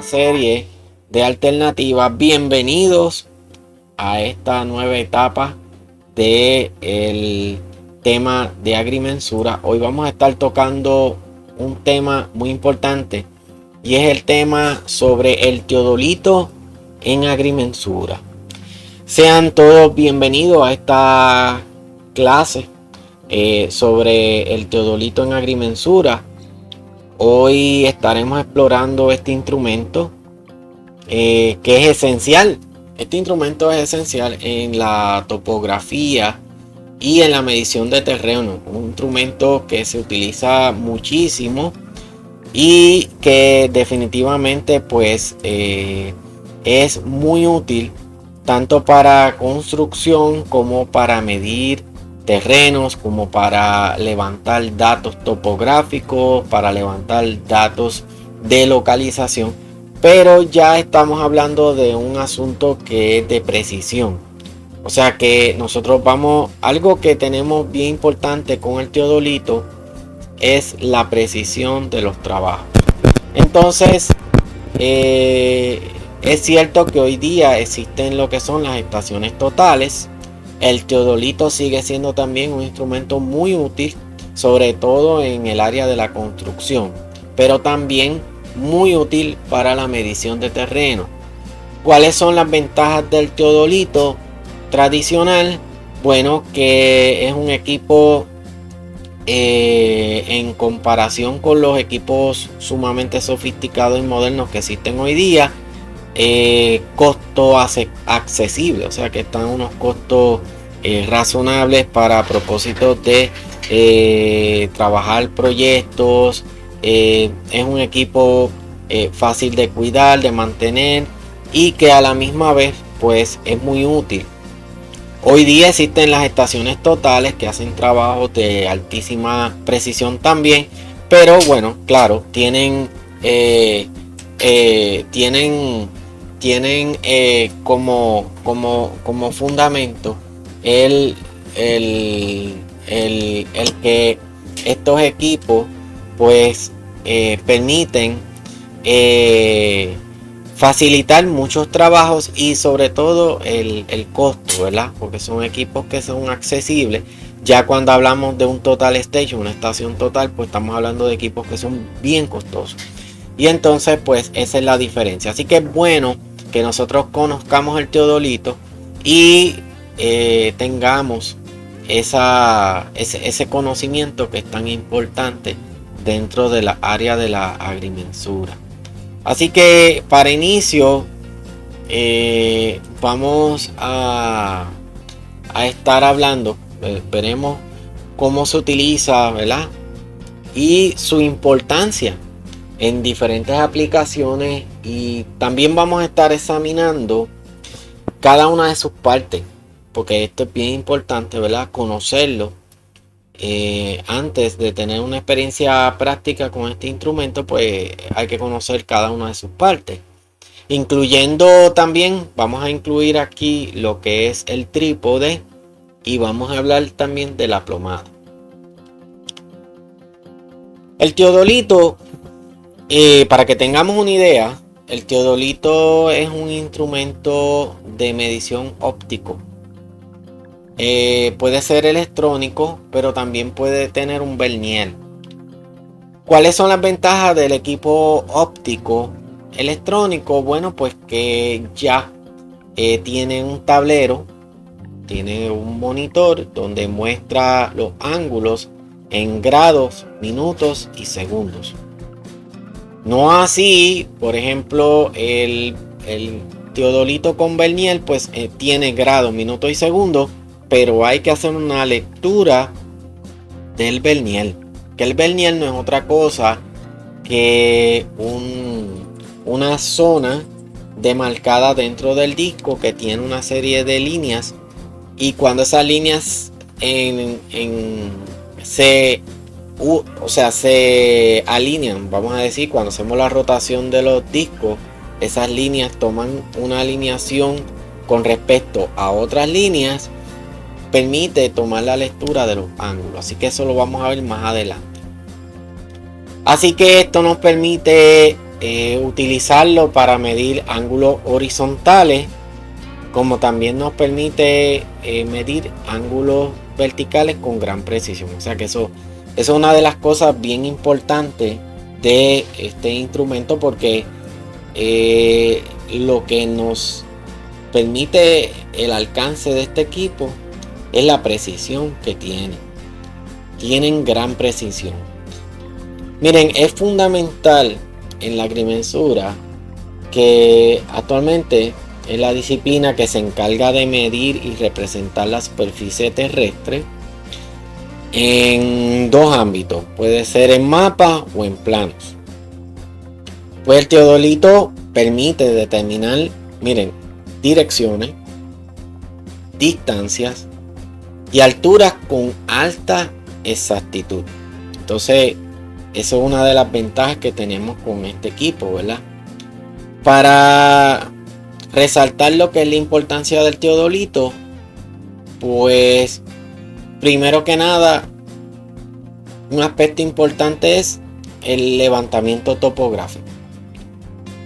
serie de alternativas. Bienvenidos a esta nueva etapa del tema de agrimensura. Hoy vamos a estar tocando un tema muy importante y es el tema sobre el teodolito en agrimensura. Sean todos bienvenidos a esta clase sobre el teodolito en agrimensura. Hoy estaremos explorando este instrumento que es esencial. Este instrumento es esencial en la topografía y en la medición de terreno. Un instrumento que se utiliza muchísimo y que definitivamente pues es muy útil tanto para construcción como para medir terrenos, como para levantar datos topográficos, para levantar datos de localización. Pero ya estamos hablando de un asunto que es de precisión. O sea que nosotros algo que tenemos bien importante con el teodolito es la precisión de los trabajos. Entonces, es cierto que hoy día existen lo que son las estaciones totales. El teodolito sigue siendo también un instrumento muy útil, sobre todo en el área de la construcción, pero también muy útil para la medición de terreno. ¿Cuáles son las ventajas del teodolito tradicional? Bueno, que es un equipo en comparación con los equipos sumamente sofisticados y modernos que existen hoy día, costo accesible, o sea que están unos costos razonables para propósitos de trabajar proyectos. Es un equipo fácil de cuidar, de mantener y que a la misma vez pues es muy útil. Hoy día existen las estaciones totales que hacen trabajos de altísima precisión también, pero bueno, claro, tienen como fundamento el que estos equipos pues permiten facilitar muchos trabajos y sobre todo el costo, ¿verdad? Porque son equipos que son accesibles. Ya cuando hablamos de un total station, una estación total, pues estamos hablando de equipos que son bien costosos. Y entonces pues esa es la diferencia. Así que es bueno que nosotros conozcamos el teodolito y tengamos ese conocimiento que es tan importante dentro de la área de la agrimensura. Así que para inicio vamos a estar hablando, veremos cómo se utiliza, ¿verdad? Y su importancia en diferentes aplicaciones, y también vamos a estar examinando cada una de sus partes, porque esto es bien importante, ¿verdad? Conocerlo antes de tener una experiencia práctica con este instrumento, pues hay que conocer cada una de sus partes, incluyendo también, vamos a incluir aquí lo que es el trípode y vamos a hablar también de la plomada. El teodolito, para que tengamos una idea, el teodolito es un instrumento de medición óptico. Puede ser electrónico, pero también puede tener un vernier. ¿Cuáles son las ventajas del equipo óptico electrónico? Bueno, pues que ya tiene un tablero, tiene un monitor donde muestra los ángulos en grados, minutos y segundos. No así, por ejemplo, el teodolito con vernier, pues tiene grados, minutos y segundos, pero hay que hacer una lectura del vernier, que el vernier no es otra cosa que una zona demarcada dentro del disco que tiene una serie de líneas, y cuando esas líneas se alinean, vamos a decir, cuando hacemos la rotación de los discos, esas líneas toman una alineación con respecto a otras líneas, permite tomar la lectura de los ángulos. Así que eso lo vamos a ver más adelante. Así que esto nos permite utilizarlo para medir ángulos horizontales, como también nos permite medir ángulos verticales con gran precisión. O sea que eso es una de las cosas bien importantes de este instrumento, porque lo que nos permite el alcance de este equipo es la precisión que tienen gran precisión. Miren, es fundamental en la agrimensura, que actualmente es la disciplina que se encarga de medir y representar la superficie terrestre en dos ámbitos, puede ser en mapas o en planos. Pues el teodolito permite determinar, miren, direcciones, distancias y alturas con alta exactitud. Entonces, eso es una de las ventajas que tenemos con este equipo, ¿verdad? Para resaltar lo que es la importancia del teodolito, pues primero que nada, un aspecto importante es el levantamiento topográfico.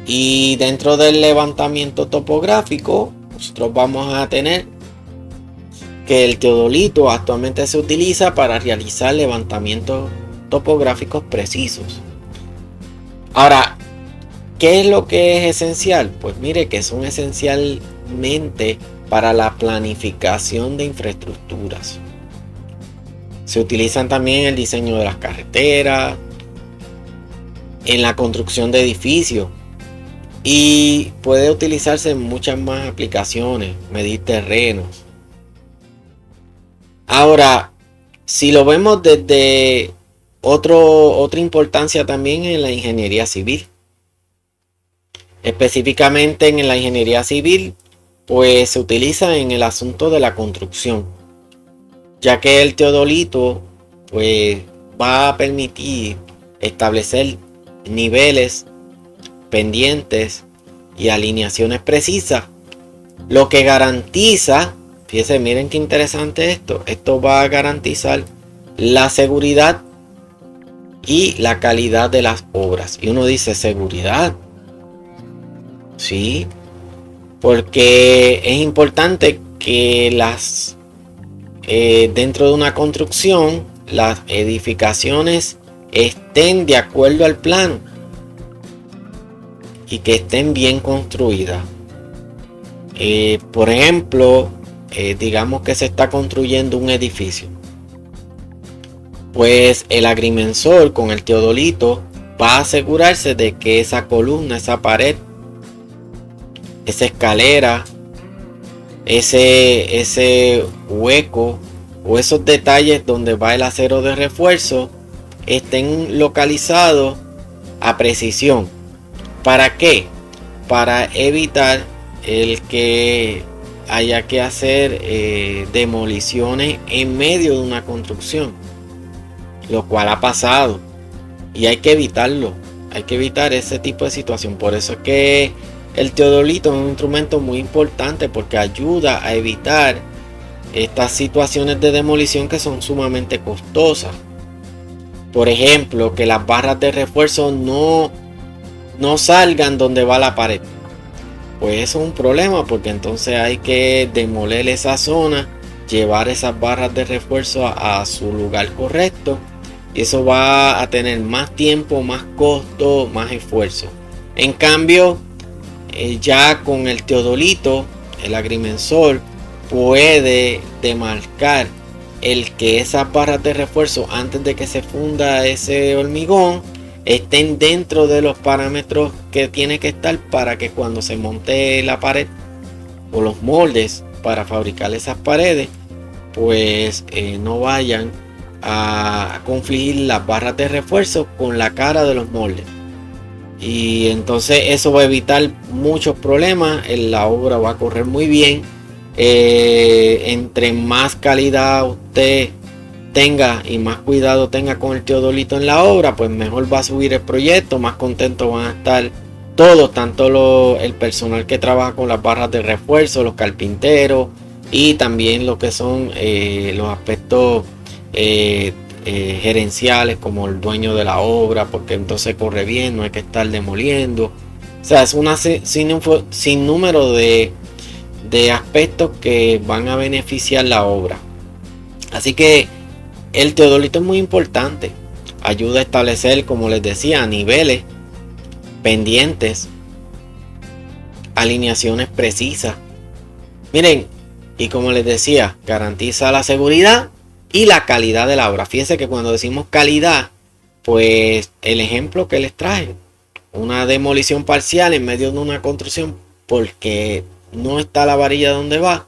Y dentro del levantamiento topográfico, nosotros vamos a tener que el teodolito actualmente se utiliza para realizar levantamientos topográficos precisos. Ahora, ¿qué es lo que es esencial? Pues mire que son esencialmente para la planificación de infraestructuras. Se utilizan también en el diseño de las carreteras, en la construcción de edificios, y puede utilizarse en muchas más aplicaciones, medir terrenos. Ahora, si lo vemos desde otra importancia también en la ingeniería civil, específicamente en la ingeniería civil, pues se utiliza en el asunto de la construcción, ya que el teodolito pues va a permitir establecer niveles, pendientes y alineaciones precisas, lo que garantiza, fíjense, miren qué interesante esto va a garantizar la seguridad y la calidad de las obras. Y uno dice, ¿seguridad? Sí, porque es importante que dentro de una construcción, las edificaciones estén de acuerdo al plano y que estén bien construidas. Por ejemplo, digamos que se está construyendo un edificio, pues el agrimensor con el teodolito va a asegurarse de que esa columna, esa pared, esa escalera, ese hueco o esos detalles donde va el acero de refuerzo estén localizados a precisión. ¿Para qué? Para evitar el que haya que hacer demoliciones en medio de una construcción, lo cual ha pasado y hay que evitarlo. Hay que evitar ese tipo de situación. Por eso es que el teodolito es un instrumento muy importante, porque ayuda a evitar estas situaciones de demolición que son sumamente costosas. Por ejemplo, que las barras de refuerzo no salgan donde va la pared. Pues eso es un problema, porque entonces hay que demoler esa zona, llevar esas barras de refuerzo a su lugar correcto, y eso va a tener más tiempo, más costo, más esfuerzo. En cambio, ya con el teodolito, el agrimensor puede demarcar el que esas barras de refuerzo, antes de que se funda ese hormigón, estén dentro de los parámetros que tiene que estar, para que cuando se monte la pared o los moldes para fabricar esas paredes, pues no vayan a confligir las barras de refuerzo con la cara de los moldes. Y entonces eso va a evitar muchos problemas. La obra va a correr muy bien. Entre más calidad usted tenga y más cuidado tenga con el teodolito en la obra, pues mejor va a subir el proyecto, más contentos van a estar todos, tanto el personal que trabaja con las barras de refuerzo, los carpinteros, y también lo que son los aspectos gerenciales como el dueño de la obra, porque entonces corre bien, no hay que estar demoliendo. O sea, es una sin número de aspectos que van a beneficiar la obra. Así que el teodolito es muy importante. Ayuda a establecer, como les decía, niveles, pendientes, alineaciones precisas. Miren, y como les decía, garantiza la seguridad y la calidad de la obra. Fíjense que cuando decimos calidad, pues el ejemplo que les traje, una demolición parcial en medio de una construcción porque no está la varilla donde va,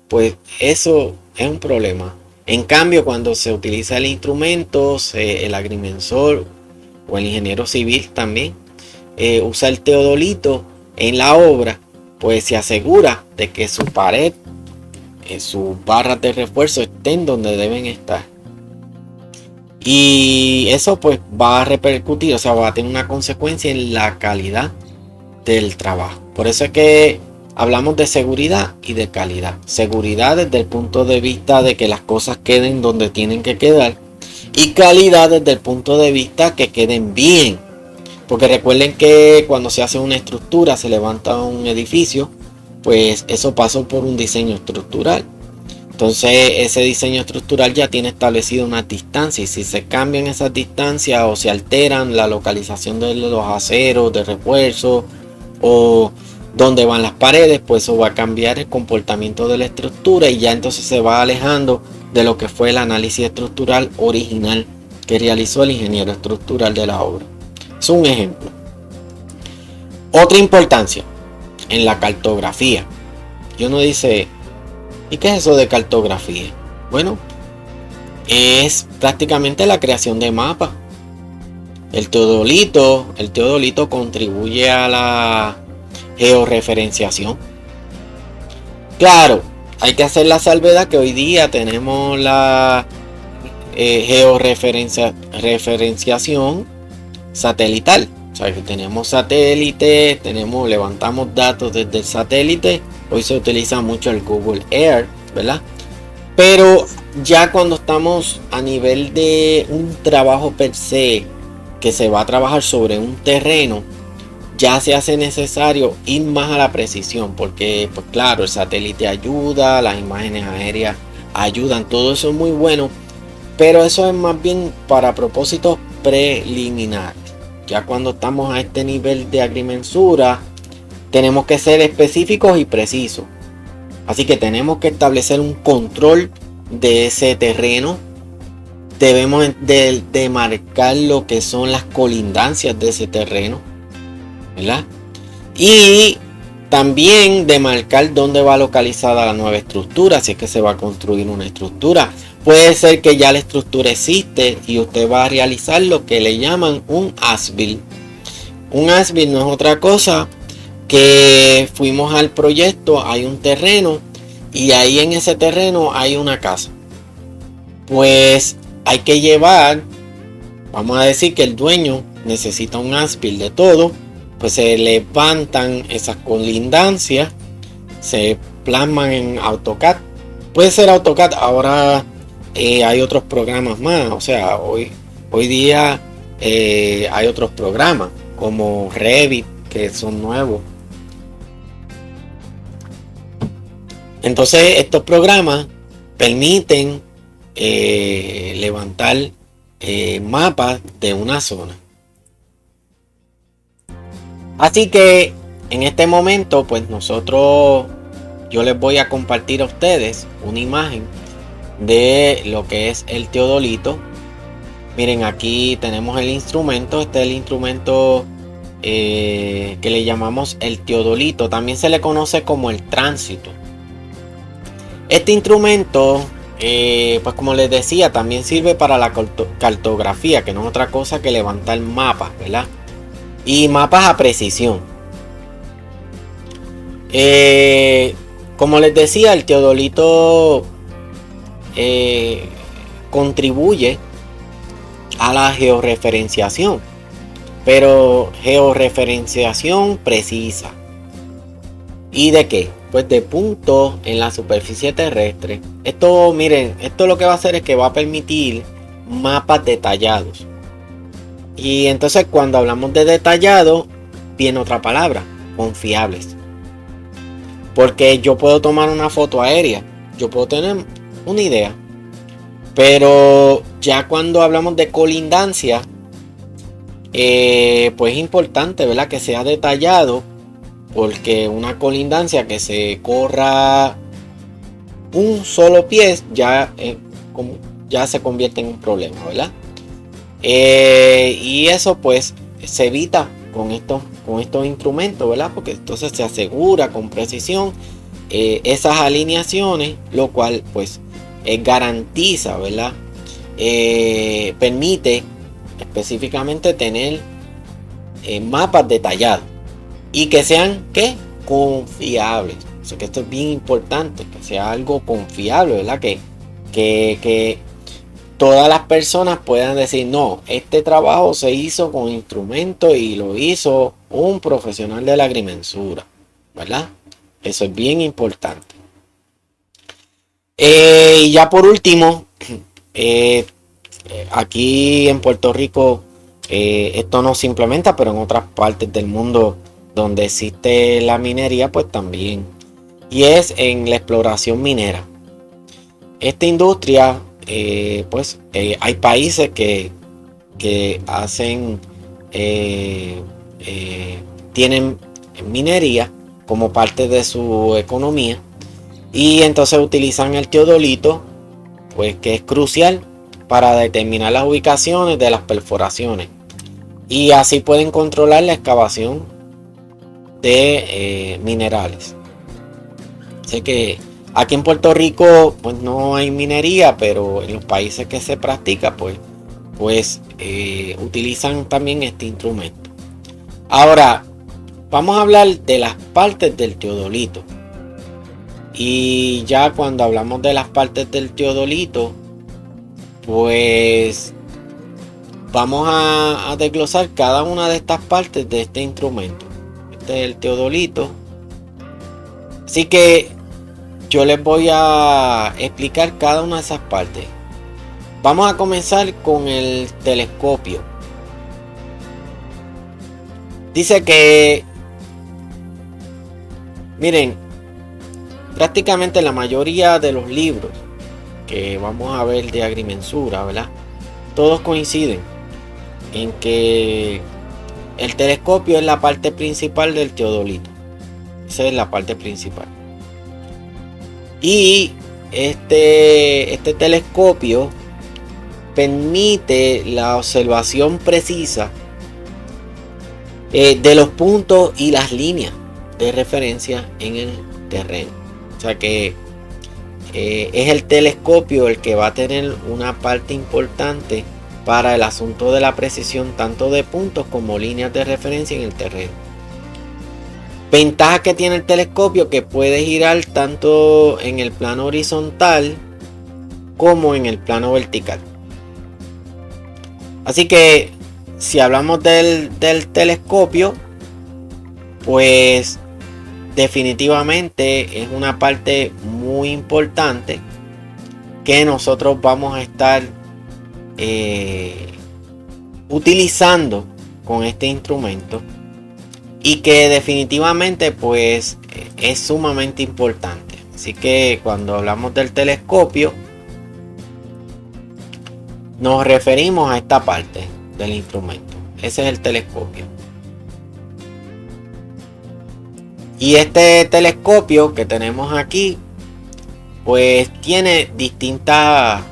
pues eso es un problema. En cambio, cuando se utiliza el instrumento, el agrimensor o el ingeniero civil también usa el teodolito en la obra, pues se asegura de que su pared, sus barras de refuerzo estén donde deben estar. Y eso pues va a repercutir, o sea, va a tener una consecuencia en la calidad del trabajo. Por eso es que hablamos de seguridad y de calidad. Seguridad desde el punto de vista de que las cosas queden donde tienen que quedar. Y calidad desde el punto de vista que queden bien. Porque recuerden que cuando se hace una estructura, se levanta un edificio, pues eso pasó por un diseño estructural. Entonces ese diseño estructural ya tiene establecido una distancia, y si se cambian esas distancias o se alteran la localización de los aceros de refuerzo o dónde van las paredes, pues eso va a cambiar el comportamiento de la estructura y ya entonces se va alejando de lo que fue el análisis estructural original que realizó el ingeniero estructural de la obra. Es un ejemplo. Otra importancia en la cartografía. Y uno dice, ¿y qué es eso de cartografía? Bueno, es prácticamente la creación de mapas. El teodolito contribuye a la georreferenciación. Claro, hay que hacer la salvedad que hoy día tenemos la georreferenciación satelital. O sea, que tenemos satélites, levantamos datos desde el satélite. Hoy se utiliza mucho el Google Earth, ¿verdad? Pero ya cuando estamos a nivel de un trabajo per se, que se va a trabajar sobre un terreno, ya se hace necesario ir más a la precisión, porque pues claro, el satélite ayuda, las imágenes aéreas ayudan, todo eso es muy bueno, pero eso es más bien para propósitos preliminares. Ya cuando estamos a este nivel de agrimensura, tenemos que ser específicos y precisos. Así que tenemos que establecer un control de ese terreno. Debemos de marcar lo que son las colindancias de ese terreno, ¿verdad? Y también de marcar dónde va localizada la nueva estructura, si es que se va a construir una estructura. Puede ser que ya la estructura existe y usted va a realizar lo que le llaman un as-built. Un as-built no es otra cosa que fuimos al proyecto, hay un terreno y ahí en ese terreno hay una casa. Pues hay que llevar, vamos a decir que el dueño necesita un as-built de todo, pues se levantan esas colindancias, se plasman en AutoCAD. Puede ser AutoCAD, ahora hay otros programas más, o sea, hoy día hay otros programas como Revit que son nuevos. Entonces estos programas permiten levantar mapas de una zona. Así que en este momento pues yo les voy a compartir a ustedes una imagen de lo que es el teodolito. Miren, aquí tenemos el instrumento. Este es el instrumento que le llamamos el teodolito. También se le conoce como el tránsito. Este instrumento pues como les decía, también sirve para la cartografía, que no es otra cosa que levantar mapas, ¿verdad? Y mapas a precisión. Como les decía, el teodolito contribuye a la georreferenciación, pero georreferenciación precisa. ¿Y de qué? Pues de puntos en la superficie terrestre. Esto, miren, esto lo que va a hacer es que va a permitir mapas detallados. Y entonces cuando hablamos de detallado, viene otra palabra, confiables. Porque yo puedo tomar una foto aérea, yo puedo tener una idea. Pero ya cuando hablamos de colindancia, pues es importante, ¿verdad?, que sea detallado. Porque una colindancia que se corra un solo pie ya se convierte en un problema, ¿verdad? Y eso pues se evita con estos instrumentos, ¿verdad? Porque entonces se asegura con precisión esas alineaciones, lo cual pues garantiza, ¿verdad? Permite específicamente tener mapas detallados y que sean confiables. O sea, que esto es bien importante, que sea algo confiable, ¿verdad? Que todas las personas puedan decir, no, este trabajo se hizo con instrumentos y lo hizo un profesional de la agrimensura, ¿verdad? Eso es bien importante. Y ya por último, aquí en Puerto Rico esto no se implementa, pero en otras partes del mundo donde existe la minería, pues también. Y es en la exploración minera. Esta industria, hay países que hacen, tienen minería como parte de su economía. Y entonces utilizan el teodolito, pues que es crucial para determinar las ubicaciones de las perforaciones. Y así pueden controlar la excavación de minerales. Sé que aquí en Puerto Rico pues no hay minería, pero en los países que se practica pues utilizan también este instrumento. Ahora vamos a hablar de las partes del teodolito. Y ya cuando hablamos de las partes del teodolito, pues vamos a desglosar cada una de estas partes de este instrumento. Este es el teodolito. Así que yo les voy a explicar cada una de esas partes. Vamos a comenzar con el telescopio. Dice que, miren, prácticamente la mayoría de los libros que vamos a ver de agrimensura, ¿verdad?, todos coinciden en que el telescopio es la parte principal del teodolito. Esa es la parte principal. Y este telescopio permite la observación precisa de los puntos y las líneas de referencia en el terreno. O sea que es el telescopio el que va a tener una parte importante para el asunto de la precisión tanto de puntos como líneas de referencia en el terreno. Ventaja que tiene el telescopio, que puede girar tanto en el plano horizontal como en el plano vertical. Así que si hablamos del telescopio, pues definitivamente es una parte muy importante que nosotros vamos a estar utilizando con este instrumento y que definitivamente pues es sumamente importante. Así que cuando hablamos del telescopio nos referimos a esta parte del instrumento. Ese es el telescopio. Y este telescopio que tenemos aquí pues tiene distintas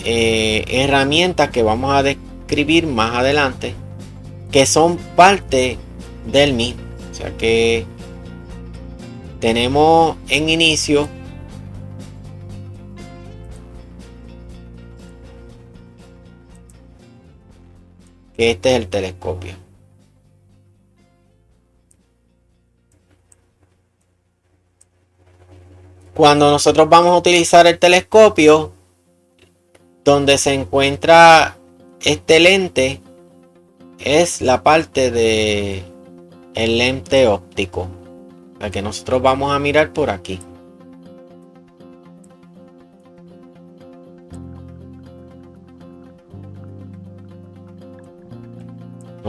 herramientas que vamos a describir más adelante, que son parte del mismo. O sea que tenemos en inicio que este es el telescopio. Cuando nosotros vamos a utilizar el telescopio, donde se encuentra este lente es la parte de el lente óptico, la que nosotros vamos a mirar por aquí.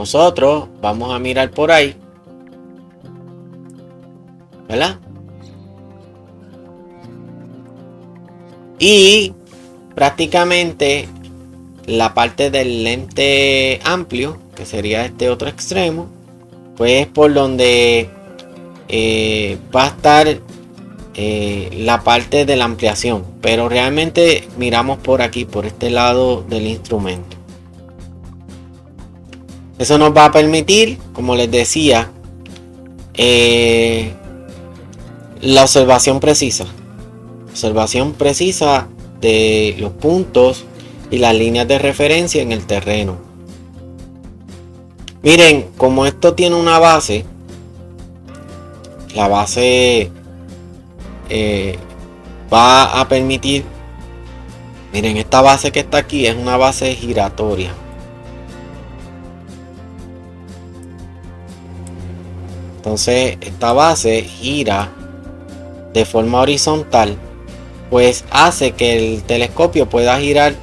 nosotros vamos a mirar por ahí, ¿verdad? Y prácticamente la parte del lente amplio, que sería este otro extremo, pues es por donde va a estar la parte de la ampliación, pero realmente miramos por aquí, por este lado del instrumento. Eso nos va a permitir, como les decía, la observación precisa de los puntos y las líneas de referencia en el terreno. Miren, como esto tiene una base, la base va a permitir, miren, esta base que está aquí es una base giratoria. Entonces esta base gira de forma horizontal, pues hace que el telescopio pueda girar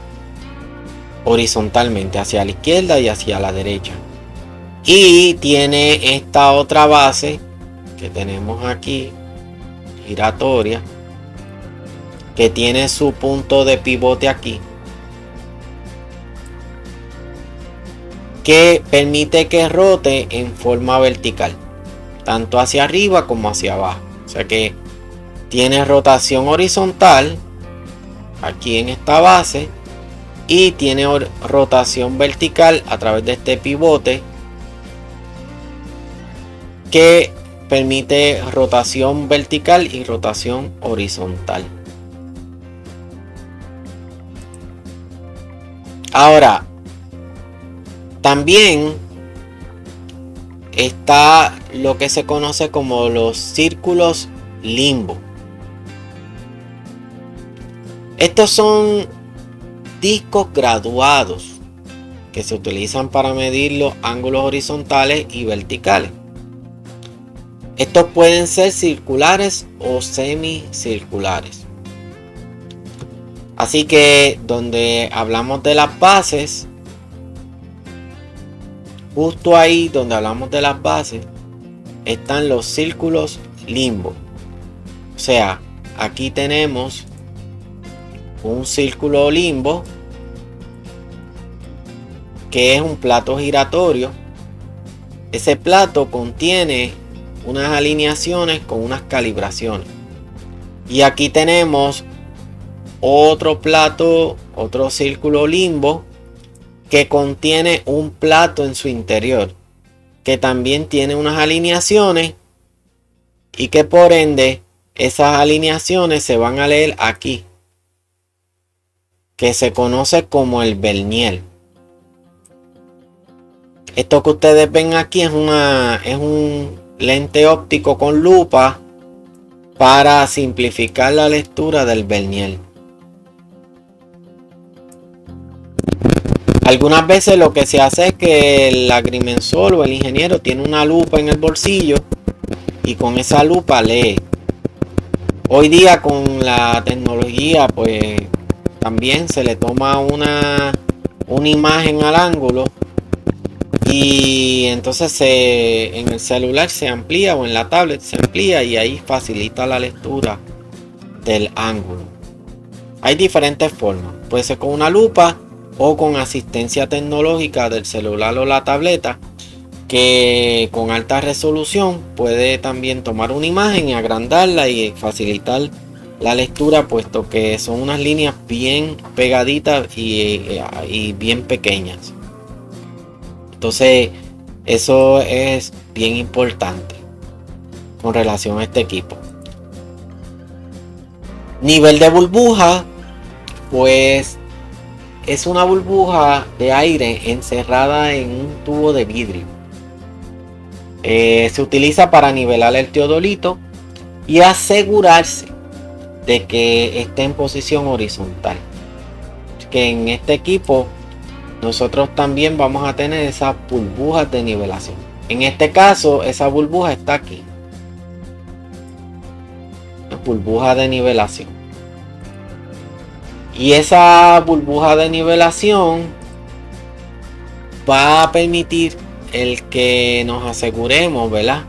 horizontalmente hacia la izquierda y hacia la derecha. Y tiene esta otra base que tenemos aquí, giratoria, que tiene su punto de pivote aquí, que permite que rote en forma vertical, tanto hacia arriba como hacia abajo. O sea que tiene rotación horizontal aquí en esta base y tiene rotación vertical a través de este pivote que permite rotación vertical y rotación horizontal. Ahora, también está lo que se conoce como los círculos limbo. Estos son discos graduados que se utilizan para medir los ángulos horizontales y verticales. Estos pueden ser circulares o semicirculares. Así que donde hablamos de las bases, justo ahí donde hablamos de las bases, están los círculos limbo. O sea, aquí tenemos un círculo limbo que es un plato giratorio. Ese plato contiene unas alineaciones con unas calibraciones. Y aquí tenemos otro plato, otro círculo limbo que contiene un plato en su interior que también tiene unas alineaciones y que por ende esas alineaciones se van a leer aquí, que se conoce como el vernier. Esto que ustedes ven aquí es un lente óptico con lupa para simplificar la lectura del vernier. Algunas veces lo que se hace es que el agrimensor o el ingeniero tiene una lupa en el bolsillo y con esa lupa lee. Hoy día con la tecnología pues también se le toma una imagen al ángulo y entonces en el celular se amplía o en la tablet se amplía y ahí facilita la lectura del ángulo. Hay diferentes formas, puede ser con una lupa o con asistencia tecnológica del celular o la tableta, que con alta resolución puede también tomar una imagen y agrandarla y facilitar la lectura, puesto que son unas líneas bien pegaditas y bien pequeñas. Entonces eso es bien importante con relación a este equipo. Nivel de burbuja, pues es una burbuja de aire encerrada en un tubo de vidrio. Se utiliza para nivelar el teodolito y asegurarse de que esté en posición horizontal. Que en este equipo nosotros también vamos a tener esas burbujas de nivelación. En este caso esa burbuja está aquí, la burbuja de nivelación, y esa burbuja de nivelación va a permitir el que nos aseguremos, ¿verdad?,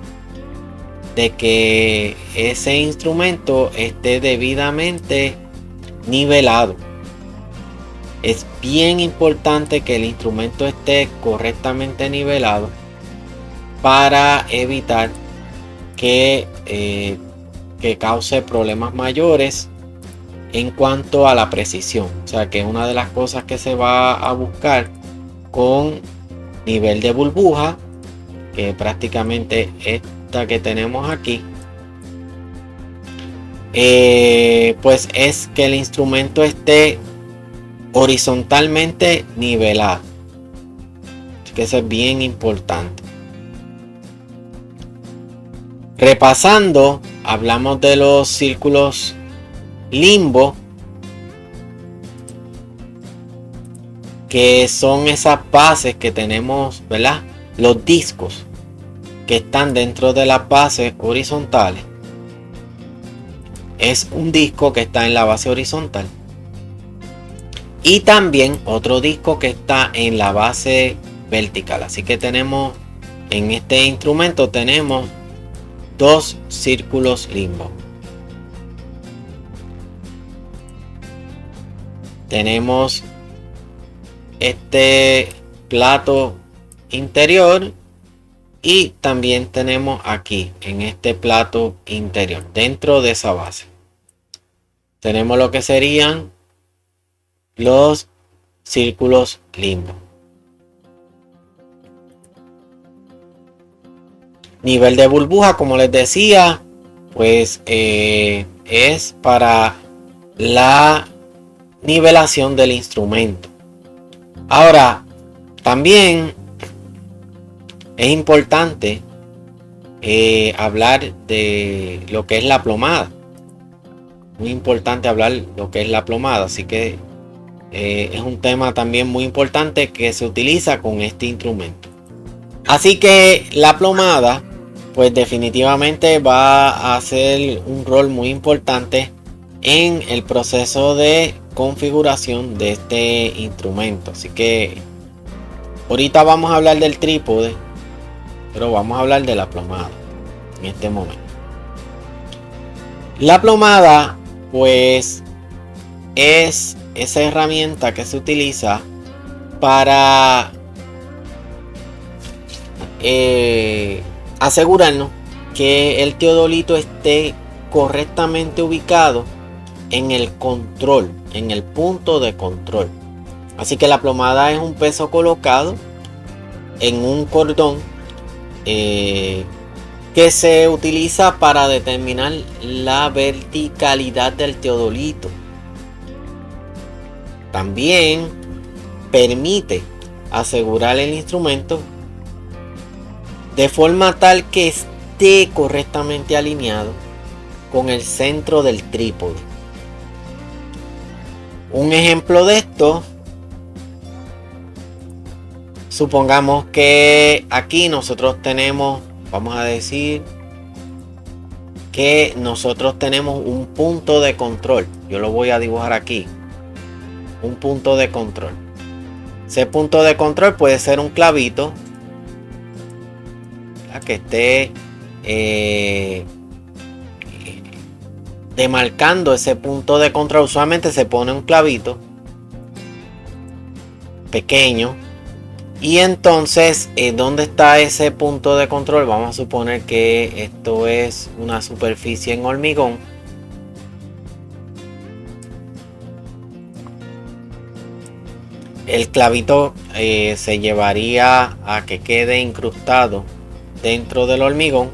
de que ese instrumento esté debidamente nivelado. Es bien importante que el instrumento esté correctamente nivelado para evitar que cause problemas mayores en cuanto a la precisión. O sea, que una de las cosas que se va a buscar con nivel de burbuja, que prácticamente esta que tenemos aquí, pues es que el instrumento esté horizontalmente nivelado. Así que eso es bien importante. Repasando, hablamos de los círculos limbo, que son esas bases que tenemos, ¿verdad?, los discos que están dentro de las bases horizontales. Es un disco que está en la base horizontal y también otro disco que está en la base vertical. Así que tenemos, en este instrumento tenemos dos círculos limbo. Tenemos este plato interior y también tenemos aquí en este plato interior, dentro de esa base, tenemos lo que serían los círculos limbo. Nivel de burbuja, como les decía, pues es para la nivelación del instrumento. Ahora, también es importante hablar de lo que es la plomada. Muy importante hablar lo que es la plomada. Así que es un tema también muy importante que se utiliza con este instrumento. Así que la plomada, pues definitivamente va a hacer un rol muy importante en el proceso de configuración de este instrumento. Así que ahorita vamos a hablar del trípode, pero vamos a hablar de la plomada en este momento. La plomada, pues, es esa herramienta que se utiliza para asegurarnos que el teodolito esté correctamente ubicado en el control, en el punto de control. Así que la plomada es un peso colocado en un cordón que se utiliza para determinar la verticalidad del teodolito. También permite asegurar el instrumento de forma tal que esté correctamente alineado con el centro del trípode. Un ejemplo de esto, supongamos que aquí nosotros tenemos, vamos a decir que nosotros tenemos un punto de control. Yo lo voy a dibujar aquí, un punto de control. Ese punto de control puede ser un clavito que esté demarcando ese punto de control. Usualmente se pone un clavito pequeño y entonces ¿dónde está ese punto de control? Vamos a suponer que esto es una superficie en hormigón. El clavito se llevaría a que quede incrustado dentro del hormigón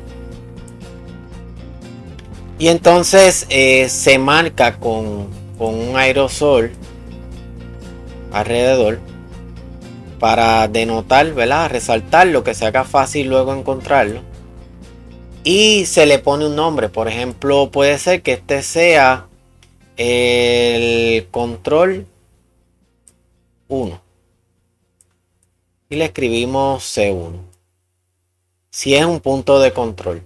y entonces se marca con un aerosol alrededor para denotar, ¿verdad?, resaltar lo que se haga fácil luego encontrarlo, y se le pone un nombre. Por ejemplo, puede ser que este sea el control 1 y le escribimos C1 si es un punto de control.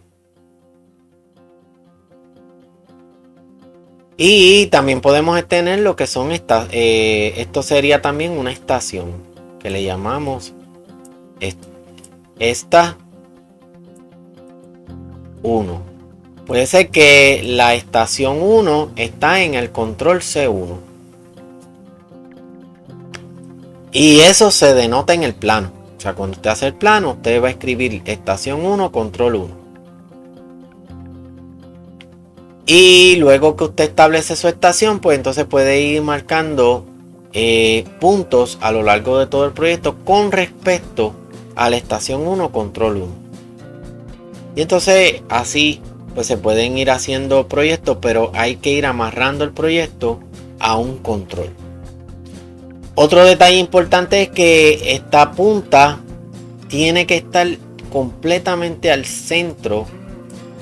Y también podemos tener lo que son esto sería también una estación que le llamamos esta 1. Puede ser que la estación 1 está en el control C1. Y eso se denota en el plano. O sea, cuando usted hace el plano, usted va a escribir estación 1, control 1. Y luego que usted establece su estación, pues entonces puede ir marcando puntos a lo largo de todo el proyecto con respecto a la estación 1, control 1. Y entonces así pues se pueden ir haciendo proyectos, pero hay que ir amarrando el proyecto a un control. Otro detalle importante es que esta punta tiene que estar completamente al centro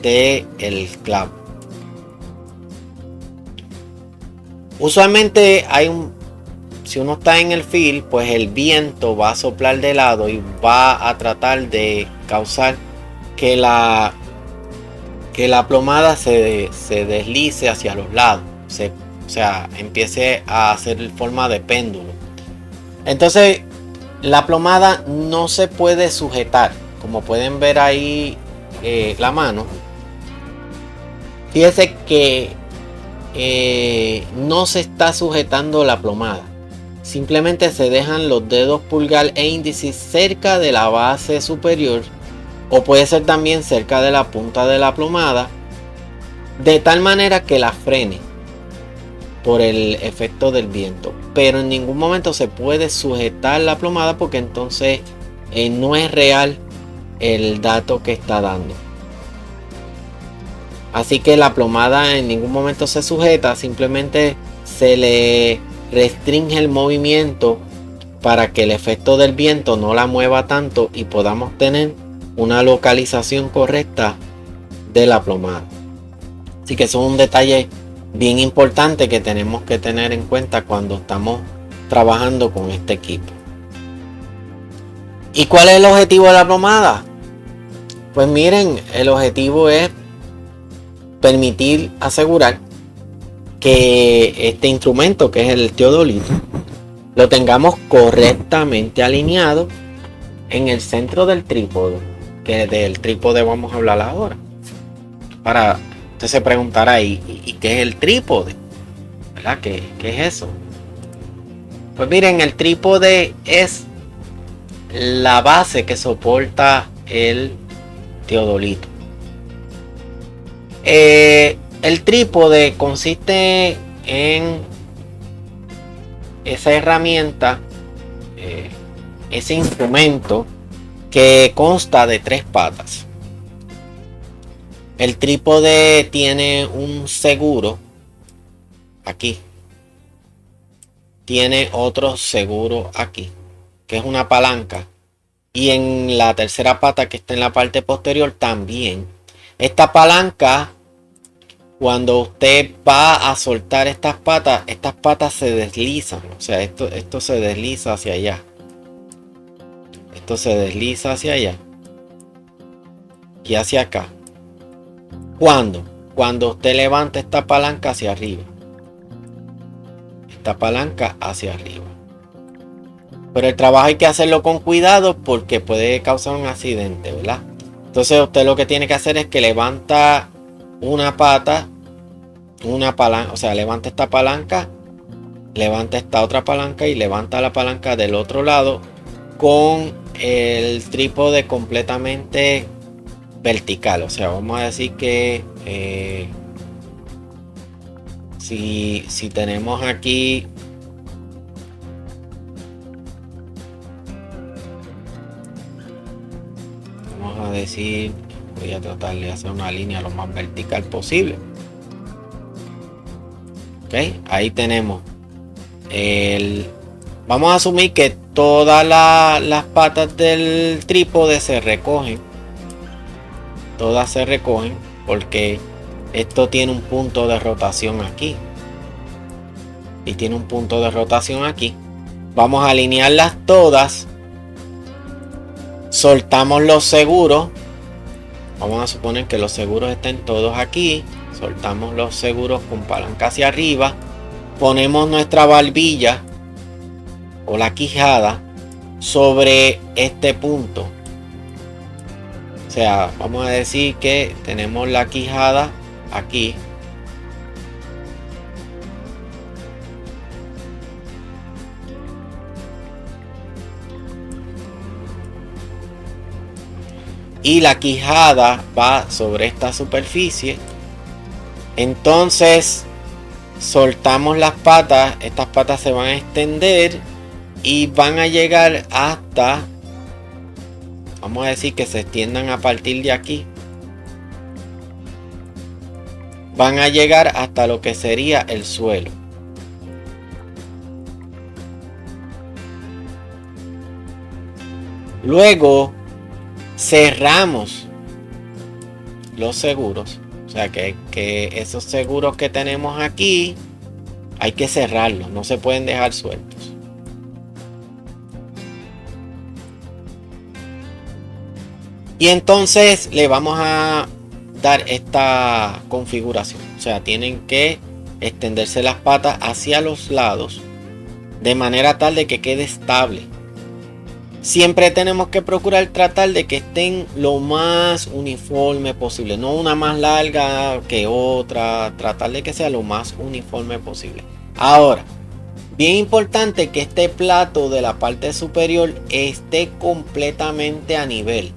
del clavo. Usualmente si uno está en el field, pues el viento va a soplar de lado y va a tratar de causar que la plomada se deslice hacia los lados, o sea, empiece a hacer forma de péndulo. Entonces la plomada no se puede sujetar, como pueden ver ahí la mano. Fíjense que no se está sujetando la plomada, simplemente se dejan los dedos pulgar e índice cerca de la base superior, o puede ser también cerca de la punta de la plomada, de tal manera que la frene por el efecto del viento. Pero en ningún momento se puede sujetar la plomada, porque entonces no es real el dato que está dando. Así que la plomada en ningún momento se sujeta, simplemente se le restringe el movimiento para que el efecto del viento no la mueva tanto y podamos tener una localización correcta de la plomada. Así que eso es un detalle bien importante que tenemos que tener en cuenta cuando estamos trabajando con este equipo. ¿Y cuál es el objetivo de la plomada? Pues miren, el objetivo es permitir asegurar que este instrumento, que es el teodolito, lo tengamos correctamente alineado en el centro del trípode, que del trípode vamos a hablar ahora. Para usted se preguntará, ¿y qué es el trípode? ¿Verdad? ¿Qué es eso? Pues miren, el trípode es la base que soporta el teodolito. El trípode consiste en esa herramienta, ese instrumento que consta de 3 patas. El trípode tiene un seguro aquí, tiene otro seguro aquí, que es una palanca, y en la tercera pata, que está en la parte posterior, también. Esta palanca, cuando usted va a soltar estas patas se deslizan, o sea, esto se desliza hacia allá, esto se desliza hacia allá y hacia acá. Cuando usted levanta esta palanca hacia arriba, esta palanca hacia arriba. Pero el trabajo hay que hacerlo con cuidado porque puede causar un accidente, ¿verdad? Entonces usted lo que tiene que hacer es que levanta una pata, una palanca, o sea, levanta esta palanca, levanta esta otra palanca y levanta la palanca del otro lado con el trípode completamente vertical. O sea, vamos a decir que si tenemos aquí a decir, voy a tratar de hacer una línea lo más vertical posible. Ok, ahí tenemos vamos a asumir que todas las patas del trípode se recogen, todas se recogen, porque esto tiene un punto de rotación aquí y tiene un punto de rotación aquí. Vamos a alinearlas todas. Soltamos los seguros. Vamos a suponer que los seguros estén todos aquí. Soltamos los seguros con palanca hacia arriba. Ponemos nuestra barbilla o la quijada sobre este punto. O sea, vamos a decir que tenemos la quijada aquí. Y la quijada va sobre esta superficie. Entonces soltamos las patas. Estas patas se van a extender y van a llegar hasta, vamos a decir que se extiendan a partir de aquí. Van a llegar hasta lo que sería el suelo. Luego cerramos los seguros. O sea que esos seguros que tenemos aquí hay que cerrarlos, no se pueden dejar sueltos. Y entonces le vamos a dar esta configuración. O sea, tienen que extenderse las patas hacia los lados de manera tal de que quede estable. Siempre tenemos que procurar tratar de que estén lo más uniforme posible, no una más larga que otra, tratar de que sea lo más uniforme posible. Ahora, bien importante que este plato de la parte superior esté completamente a nivel.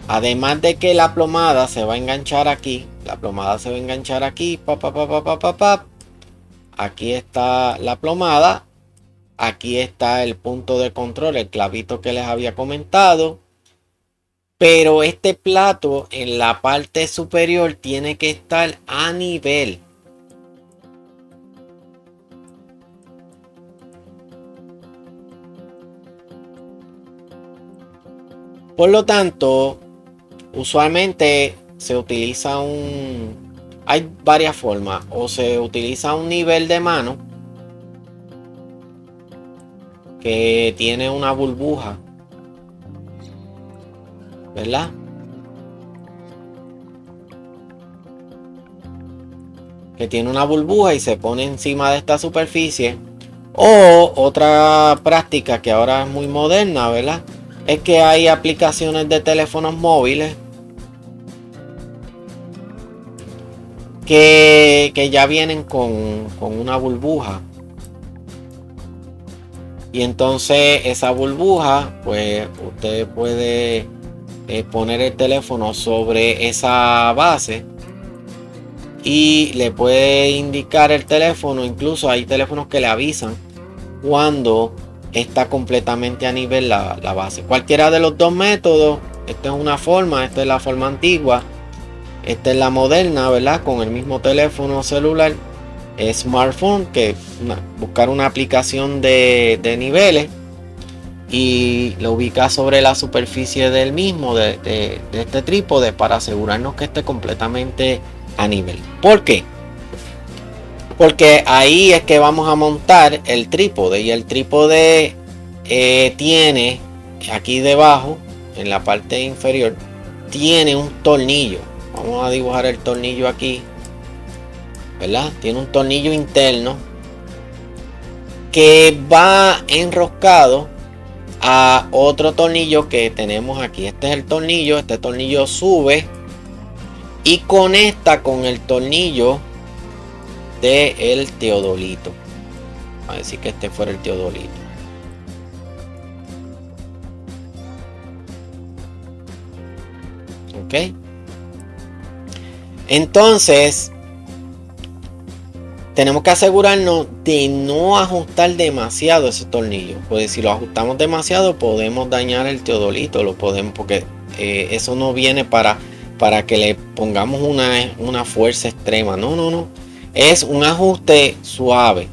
Además de que la plomada se va a enganchar aquí, Aquí está la plomada. Aquí está el punto de control, el clavito que les había comentado. Pero este plato en la parte superior tiene que estar a nivel. Por lo tanto, usualmente se utiliza hay varias formas. O se utiliza un nivel de mano que tiene una burbuja, ¿verdad? Que tiene una burbuja y se pone encima de esta superficie. O otra práctica que ahora es muy moderna, ¿verdad? Es que hay aplicaciones de teléfonos móviles que ya vienen con una burbuja. Y entonces esa burbuja, pues usted puede poner el teléfono sobre esa base y le puede indicar el teléfono. Incluso hay teléfonos que le avisan cuando está completamente a nivel la base. Cualquiera de los dos métodos. Esta es una forma, esta es la forma antigua, esta es la moderna, ¿verdad? Con el mismo teléfono celular, smartphone, que buscar una aplicación de niveles y lo ubica sobre la superficie del mismo, de este trípode, para asegurarnos que esté completamente a nivel. ¿Por qué? Porque ahí es que vamos a montar el trípode, y el trípode tiene aquí debajo, en la parte inferior, tiene un tornillo. Vamos a dibujar el tornillo aquí, ¿verdad? Tiene un tornillo interno que va enroscado a otro tornillo que tenemos aquí. Este es el tornillo. Este tornillo sube y conecta con el tornillo del teodolito. Vamos a decir que este fuera el teodolito. Ok. Entonces tenemos que asegurarnos de no ajustar demasiado ese tornillo, porque si lo ajustamos demasiado podemos dañar el teodolito, porque eso no viene para que le pongamos una fuerza extrema. No. Es un ajuste suave,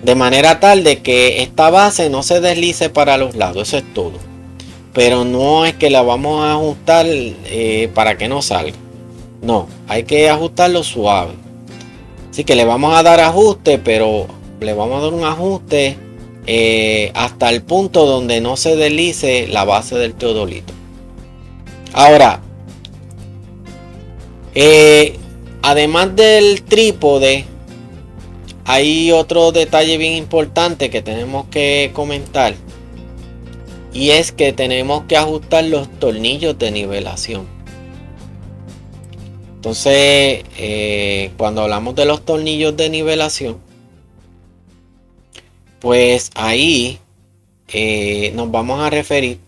de manera tal de que esta base no se deslice para los lados. Eso es todo. Pero no es que la vamos a ajustar para que no salga. No, hay que ajustarlo suave. Así que le vamos a dar ajuste, pero le vamos a dar un ajuste hasta el punto donde no se deslice la base del teodolito. Ahora, además del trípode, hay otro detalle bien importante que tenemos que comentar. Y es que tenemos que ajustar los tornillos de nivelación. Entonces, cuando hablamos de los tornillos de nivelación, pues ahí nos vamos a referir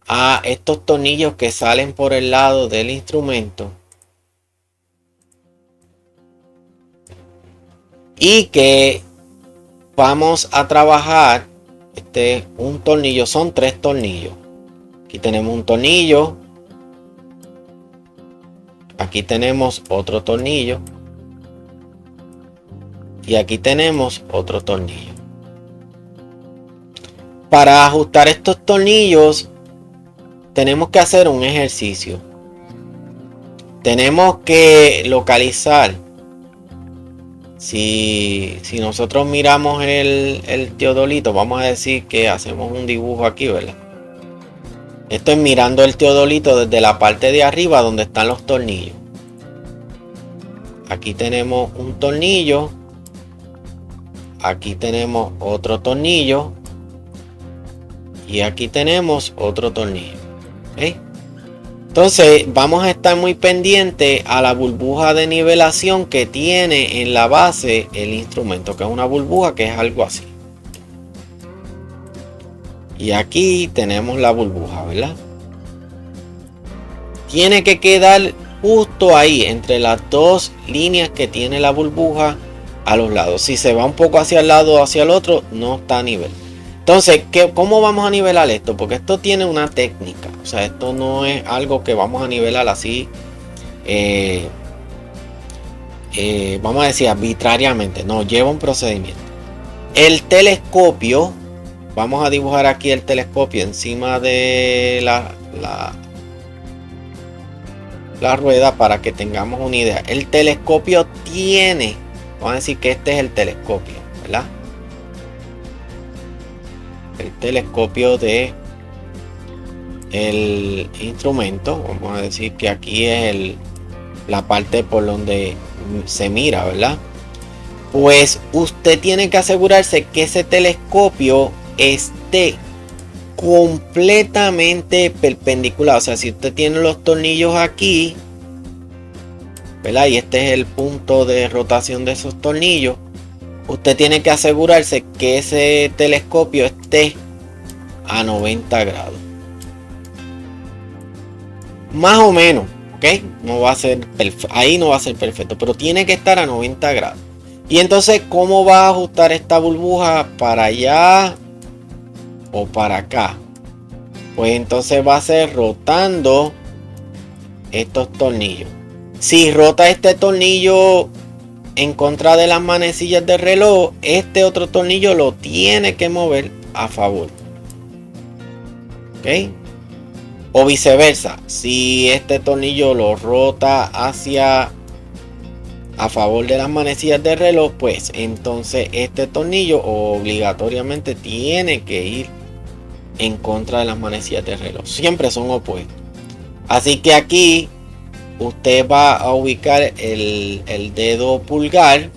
a estos tornillos que salen por el lado del instrumento y que vamos a trabajar un tornillo. Son 3 tornillos. Aquí tenemos un tornillo, aquí tenemos otro tornillo y aquí tenemos otro tornillo. Para ajustar estos tornillos tenemos que hacer un ejercicio. Tenemos que localizar. Si nosotros miramos el teodolito, vamos a decir que hacemos un dibujo aquí, ¿verdad? Esto es mirando el teodolito desde la parte de arriba donde están los tornillos. Aquí tenemos un tornillo. Aquí tenemos otro tornillo. Y aquí tenemos otro tornillo. ¿Okay? Entonces vamos a estar muy pendientes a la burbuja de nivelación que tiene en la base el instrumento, que es una burbuja que es algo así. Y aquí tenemos la burbuja, ¿verdad? Tiene que quedar justo ahí, entre las dos líneas que tiene la burbuja a los lados. Si se va un poco hacia el lado o hacia el otro, no está a nivel. Entonces, ¿cómo vamos a nivelar esto? Porque esto tiene una técnica. O sea, esto no es algo que vamos a nivelar así, vamos a decir arbitrariamente. No, lleva un procedimiento. El telescopio, vamos a dibujar aquí el telescopio encima de la rueda para que tengamos una idea. El telescopio tiene, vamos a decir que este es el telescopio, ¿verdad? El telescopio de el instrumento. Vamos a decir que aquí es la parte por donde se mira, ¿verdad? Pues usted tiene que asegurarse que ese telescopio esté completamente perpendicular. O sea, si usted tiene los tornillos aquí, ¿verdad? Y este es el punto de rotación de esos tornillos. Usted tiene que asegurarse que ese telescopio esté a 90 grados. Más o menos, ¿ok? No va a ser perfecto. Ahí no va a ser perfecto, pero tiene que estar a 90 grados. Y entonces, ¿cómo va a ajustar esta burbuja para allá o para acá? Pues entonces va a ser rotando estos tornillos. Si rota este tornillo en contra de las manecillas del reloj, este otro tornillo lo tiene que mover a favor. ¿Ok? O viceversa, si este tornillo lo rota hacia a favor de las manecillas del reloj, pues entonces este tornillo obligatoriamente tiene que ir en contra de las manecillas del reloj. Siempre son opuestos. Así que aquí usted va a ubicar el dedo pulgar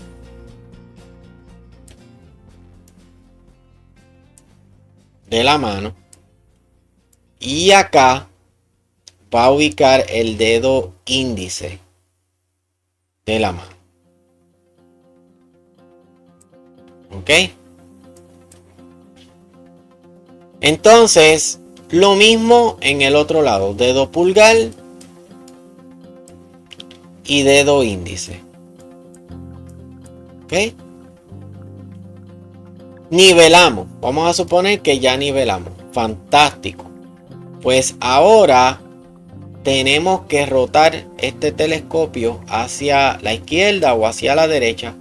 de la mano y acá va a ubicar el dedo índice de la mano. ¿Ok? Entonces, lo mismo en el otro lado, dedo pulgar y dedo índice. ¿Ok? Nivelamos. Vamos a suponer que ya nivelamos. Fantástico. Pues ahora tenemos que rotar este telescopio hacia la izquierda o hacia la derecha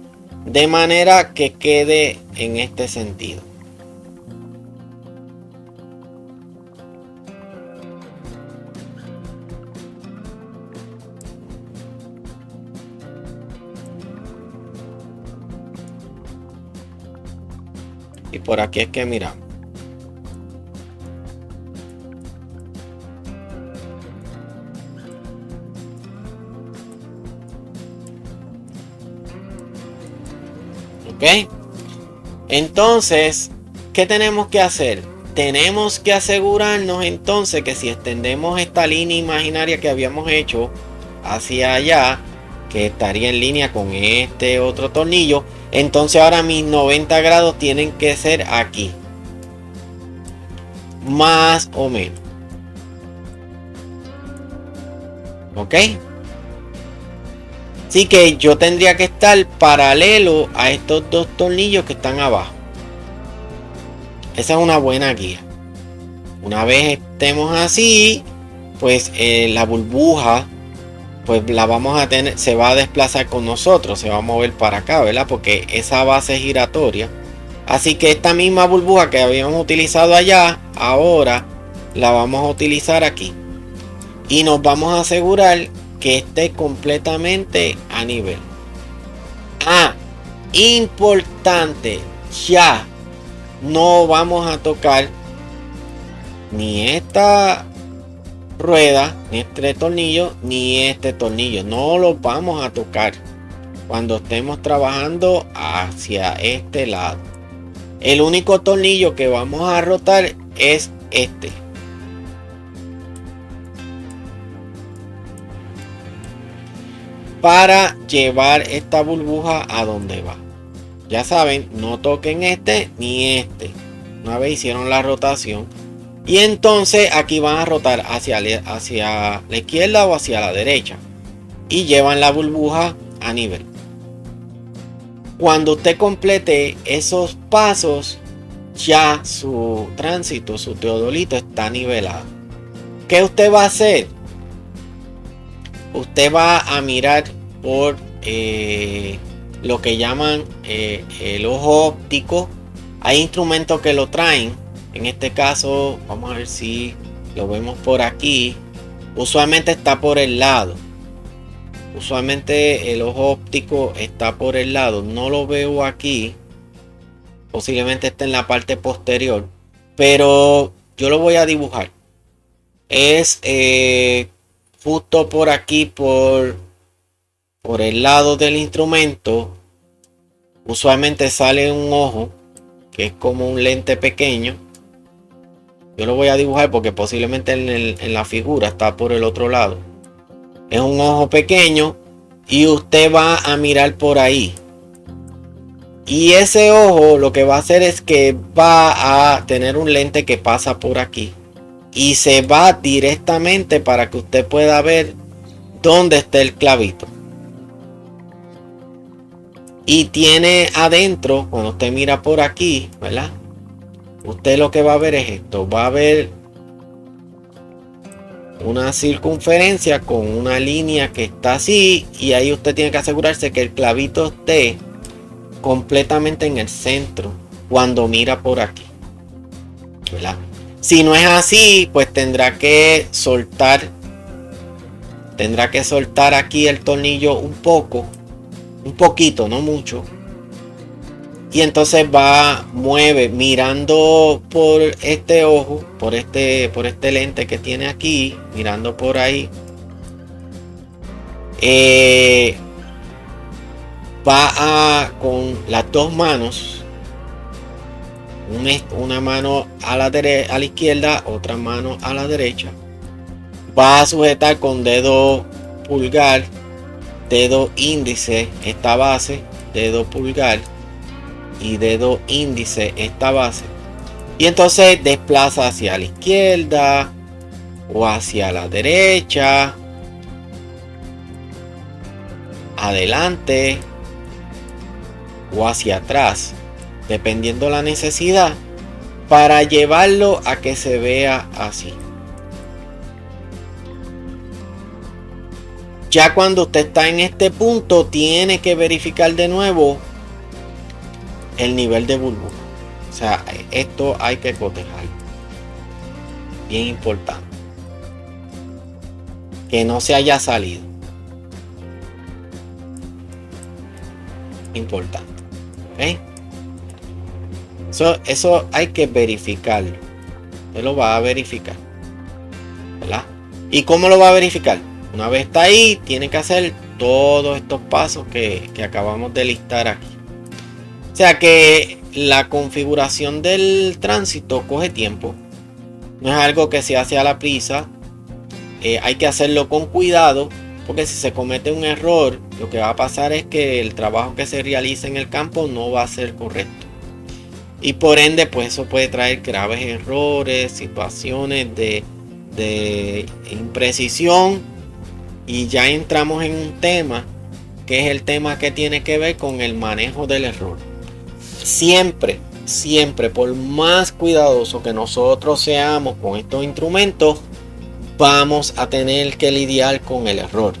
de manera que quede en este sentido. Y por aquí es que miramos. ¿Ok? Entonces, ¿qué tenemos que hacer? tenemos que asegurarnos entonces que si extendemos esta línea imaginaria que habíamos hecho hacia allá, que estaría en línea con este otro tornillo, entonces ahora mis 90 grados tienen que ser aquí, más o menos. ¿Ok? Así que yo tendría que estar paralelo a estos dos tornillos que están abajo. Esa es una buena guía. Una vez estemos así, pues la burbuja, pues la vamos a tener, se va a desplazar con nosotros, se va a mover para acá, ¿verdad? Porque esa base es giratoria. Así que esta misma burbuja que habíamos utilizado allá, ahora la vamos a utilizar aquí. Y nos vamos a asegurar que esté completamente a nivel. Importante, ya no vamos a tocar ni esta rueda, ni este tornillo, ni este tornillo. No los vamos a tocar cuando estemos trabajando hacia este lado. El único tornillo que vamos a rotar es este. Para llevar esta burbuja a donde va. Ya saben, no toquen este ni este. Una vez hicieron la rotación. Y entonces aquí van a rotar hacia la izquierda o hacia la derecha. Y llevan la burbuja a nivel. Cuando usted complete esos pasos, ya su tránsito, su teodolito está nivelado. ¿Qué usted va a hacer? Usted va a mirar por lo que llaman el ojo óptico. Hay instrumentos que lo traen. En este caso, vamos a ver si lo vemos por aquí. Usualmente está por el lado. Usualmente el ojo óptico está por el lado. No lo veo aquí. Posiblemente esté en la parte posterior. Pero yo lo voy a dibujar. Es justo por aquí, por el lado del instrumento. Usualmente sale un ojo que es como un lente pequeño. Yo lo voy a dibujar porque posiblemente en la figura está por el otro lado. Es un ojo pequeño y usted va a mirar por ahí. Y ese ojo lo que va a hacer es que va a tener un lente que pasa por aquí. Y se va directamente para que usted pueda ver dónde está el clavito. Y tiene adentro, cuando usted mira por aquí, ¿verdad? Usted lo que va a ver es esto. Va a ver una circunferencia con una línea que está así. Y ahí usted tiene que asegurarse que el clavito esté completamente en el centro cuando mira por aquí, ¿verdad? Si no es así, pues tendrá que soltar aquí el tornillo un poquito, no mucho. Y entonces mueve mirando por este ojo, por este lente que tiene aquí, mirando por ahí. Con las dos manos, una mano a la izquierda, otra mano a la derecha. Va a sujetar con dedo pulgar, dedo índice esta base, dedo pulgar y dedo índice esta base. Y entonces desplaza hacia la izquierda o hacia la derecha, adelante o hacia atrás, dependiendo la necesidad, para llevarlo a que se vea así. Ya cuando usted está en este punto, tiene que verificar de nuevo el nivel de burbuja. O sea, esto hay que cotejarlo. Bien importante. Que no se haya salido. Importante. ¿Ok? Eso hay que verificarlo. Usted lo va a verificar. ¿Verdad? ¿Y cómo lo va a verificar? Una vez está ahí, tiene que hacer todos estos pasos que acabamos de listar aquí. O sea que la configuración del tránsito coge tiempo. No es algo que se hace a la prisa. Hay que hacerlo con cuidado, porque si se comete un error, lo que va a pasar es que el trabajo que se realiza en el campo no va a ser correcto. Y por ende, pues eso puede traer graves errores, situaciones de imprecisión. Y ya entramos en un tema que es el tema que tiene que ver con el manejo del error. Siempre, por más cuidadoso que nosotros seamos con estos instrumentos, vamos a tener que lidiar con el error.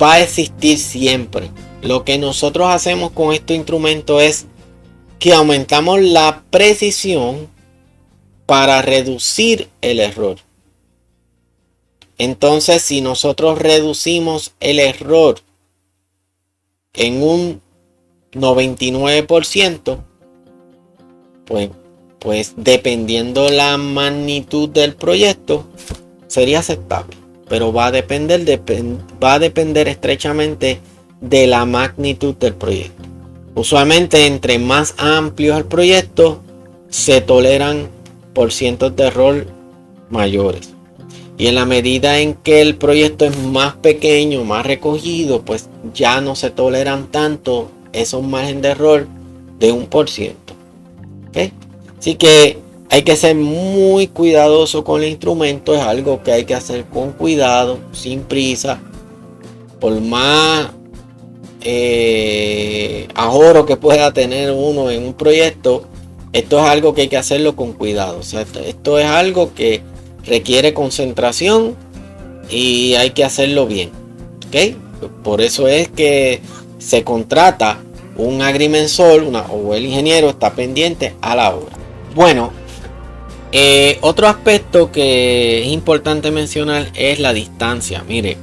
Va a existir siempre. Lo que nosotros hacemos con estos instrumentos es que aumentamos la precisión para reducir el error. Entonces, si nosotros reducimos el error en un 99%, pues dependiendo la magnitud del proyecto, sería aceptable. Pero va a depender estrechamente de la magnitud del proyecto. Usualmente, entre más amplio es el proyecto, se toleran porcientos de error mayores. Y en la medida en que el proyecto es más pequeño, más recogido, pues ya no se toleran tanto esos márgenes de error de 1%. ¿Okay? Así que hay que ser muy cuidadoso con el instrumento. Es algo que hay que hacer con cuidado, sin prisa. Por más ahorro que pueda tener uno en un proyecto, esto es algo que hay que hacerlo con cuidado. O sea, esto es algo que requiere concentración y hay que hacerlo bien. ¿Okay? Por eso es que se contrata un agrimensor o el ingeniero está pendiente a la obra. Bueno, otro aspecto que es importante mencionar es la distancia. Mire,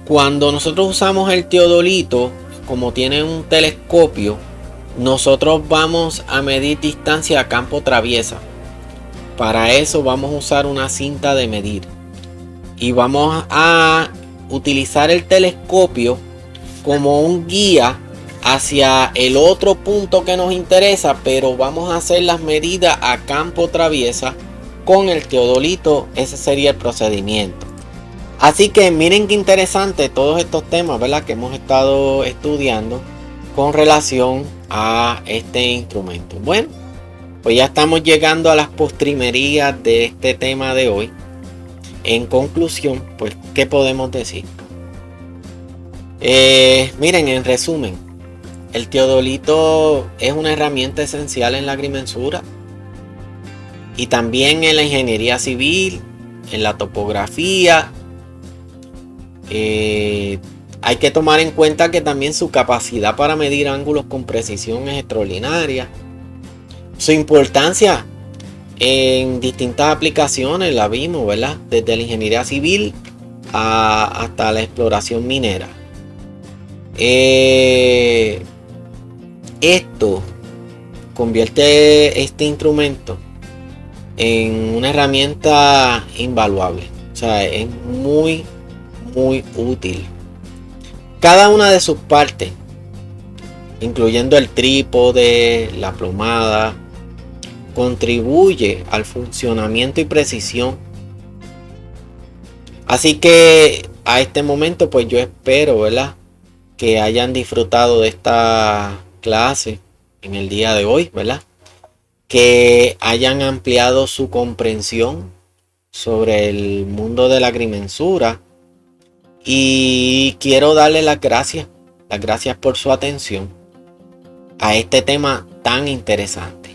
cuando nosotros usamos el teodolito, como tiene un telescopio, nosotros vamos a medir distancia a campo traviesa. Para eso vamos a usar una cinta de medir y vamos a utilizar el telescopio como un guía hacia el otro punto que nos interesa, pero vamos a hacer las medidas a campo traviesa con el teodolito. Ese sería el procedimiento. Así que miren qué interesante todos estos temas, ¿verdad?, que hemos estado estudiando con relación a este instrumento. Bueno, pues ya estamos llegando a las postrimerías de este tema de hoy. En conclusión, pues, ¿qué podemos decir? Miren, en resumen, el teodolito es una herramienta esencial en la agrimensura y también en la ingeniería civil, en la topografía. Hay que tomar en cuenta que también su capacidad para medir ángulos con precisión es extraordinaria. Su importancia en distintas aplicaciones la vimos, ¿verdad? Desde la ingeniería civil hasta la exploración minera. Esto convierte este instrumento en una herramienta invaluable. O sea, es muy útil. Cada una de sus partes, incluyendo el trípode, la plomada, contribuye al funcionamiento y precisión. Así que a este momento, pues yo espero, ¿verdad?, que hayan disfrutado de esta clase en el día de hoy, ¿verdad?, que hayan ampliado su comprensión sobre el mundo de la agrimensura. Y quiero darle las gracias por su atención a este tema tan interesante.